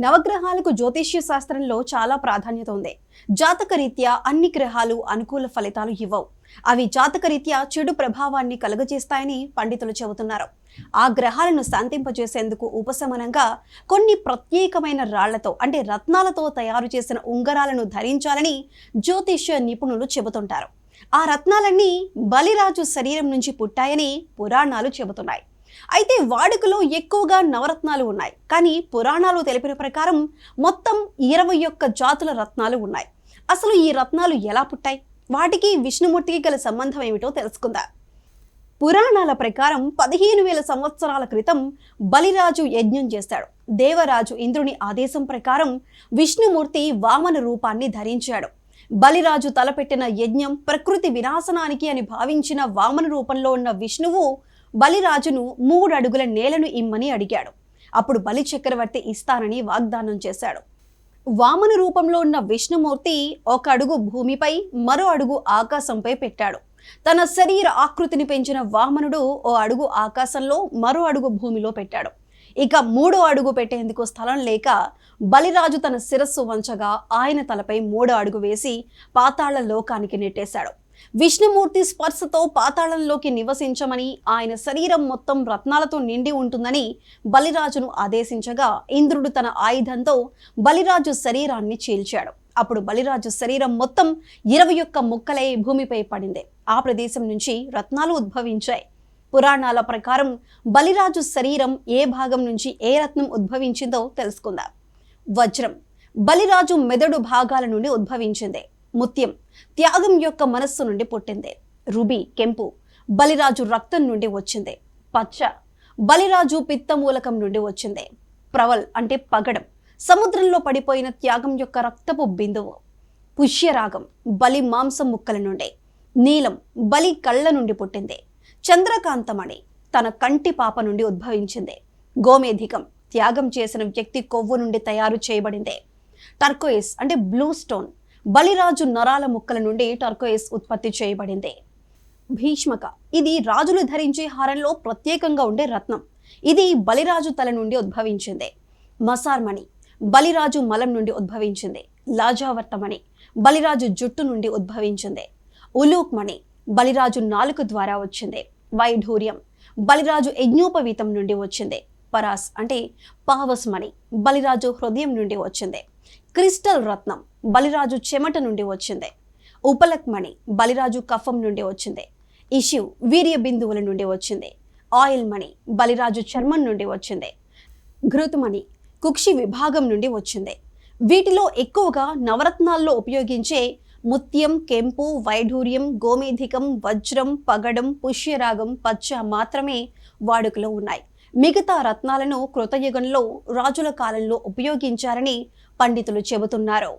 నవగ్రహాలకు జ్యోతిష్య శాస్త్రంలో చాలా ప్రాధాన్యత ఉంది. జాతకరీత్యా అన్ని గ్రహాలు అనుకూల ఫలితాలు ఇవ్వవు. అవి జాతకరీత్యా చెడు ప్రభావాన్ని కలుగజేస్తాయని పండితులు చెబుతున్నారు. ఆ గ్రహాలను శాంతింపజేసేందుకు ఉపశమనంగా కొన్ని ప్రత్యేకమైన రాళ్లతో అంటే రత్నాలతో తయారు చేసిన ఉంగరాలను ధరించాలని జ్యోతిష్య నిపుణులు చెబుతుంటారు. ఆ రత్నాలన్నీ బలిరాజు శరీరం నుంచి పుట్టాయని పురాణాలు చెబుతున్నాయి. అయితే వాడుకలో ఎక్కువగా నవరత్నాలు ఉన్నాయి. కానీ పురాణాలు తెలిపిన ప్రకారం మొత్తం 21 జాతుల రత్నాలు ఉన్నాయి. అసలు ఈ రత్నాలు ఎలా పుట్టాయి, వాటికి విష్ణుమూర్తికి గల సంబంధం ఏమిటో తెలుసుకుందాం. పురాణాల ప్రకారం 15,000 సంవత్సరాల క్రితం బలిరాజు యజ్ఞం చేశాడు. దేవరాజు ఇంద్రుని ఆదేశం ప్రకారం విష్ణుమూర్తి వామన రూపాన్ని ధరించాడు. బలిరాజు తలపెట్టిన యజ్ఞం ప్రకృతి వినాశనానికి అని భావించిన వామన రూపంలో ఉన్న విష్ణువు బలిరాజును 3 అడుగుల నేలను ఇమ్మని అడిగాడు. అప్పుడు బలి చక్రవర్తి ఇస్తానని వాగ్దానం చేశాడు. వామన రూపంలో ఉన్న విష్ణుమూర్తి 1 అడుగు భూమిపై మరో అడుగు ఆకాశంపై పెట్టాడు. తన శరీర ఆకృతిని పెంచిన వామనుడు 1 అడుగు ఆకాశంలో మరో అడుగు భూమిలో పెట్టాడు. ఇక 3వ అడుగు పెట్టేందుకు స్థలం లేక బలిరాజు తన శిరస్సు వంచగా ఆయన తలపై 3వ అడుగు వేసి పాతాళ లోకానికి నెట్టేశాడు. విష్ణుమూర్తి స్పర్శతో పాతాళంలోకి నివసించమని, ఆయన శరీరం మొత్తం రత్నాలతో నిండి ఉంటుందని బలిరాజును ఆదేశించగా ఇంద్రుడు తన ఆయుధంతో బలిరాజు శరీరాన్ని చీల్చాడు. అప్పుడు బలిరాజు శరీరం మొత్తం 21 ముక్కలై భూమిపై పడింది. ఆ ప్రదేశం నుంచి రత్నాలు ఉద్భవించాయి. పురాణాల ప్రకారం బలిరాజు శరీరం ఏ భాగం నుంచి ఏ రత్నం ఉద్భవించిందో తెలుసుకుందాం. వజ్రం బలిరాజు మెదడు భాగాల నుండి ఉద్భవించింది. ముత్యం త్యాగం యొక్క మనస్సు నుండి పుట్టింది. రుబి కెంపు బలిరాజు రక్తం నుండి వచ్చింది. పచ్చ బలిరాజు పిత్తమూలకం నుండి వచ్చింది. ప్రవల్ అంటే పగడం సముద్రంలో పడిపోయిన త్యాగం యొక్క రక్తపు బిందువు. పుష్యరాగం బలి మాంసం ముక్కల నుండి. నీలం బలి కళ్ళ నుండి పుట్టింది. చంద్రకాంతమణి తన కంటి పాప నుండి ఉద్భవించింది. గోమేధికం త్యాగం చేసిన వ్యక్తి కొవ్వు నుండి తయారు చేయబడింది. టర్కోయిస్ అంటే బ్లూ స్టోన్ బలిరాజు నరాల ముక్కల నుండి టర్కోయిస్ ఉత్పత్తి చేయబడింది. భీష్మక ఇది రాజులు ధరించే హారంలో ప్రత్యేకంగా ఉండే రత్నం. ఇది బలిరాజు తల నుండి ఉద్భవించింది. మసార్మణి బలిరాజు మలం నుండి ఉద్భవించింది. లాజావర్తమణి బలిరాజు జుట్టు నుండి ఉద్భవించింది. ఉలూక్మణి బలిరాజు నాలుక ద్వారా వచ్చింది. వైఢూర్యం బలిరాజు యజ్ఞోపవీతం నుండి వచ్చింది. పరాస్ అంటే పావస్మణి బలిరాజు హృదయం నుండి వచ్చింది. క్రిస్టల్ రత్నం బలిరాజు చెమట నుండి వచ్చింది. ఉపలక్మణి బలిరాజు కఫం నుండి వచ్చింది. ఇషివ్ వీర్య బిందువుల నుండి వచ్చింది. ఆయిల్ మణి బలిరాజు చర్మం నుండి వచ్చింది. ఘృతమణి కుక్షి విభాగం నుండి వచ్చింది. వీటిలో ఎక్కువగా నవరత్నాల్లో ఉపయోగించే ముత్యం, కెంపు, వైఢూర్యం, గోమేధికం, వజ్రం, పగడం, పుష్యరాగం, పచ్చ మాత్రమే వాడుకలో ఉన్నాయి. మిగతా రత్నాలను కృతయుగంలో రాజుల కాలంలో ఉపయోగించారని పండితులు చెబుతున్నారు.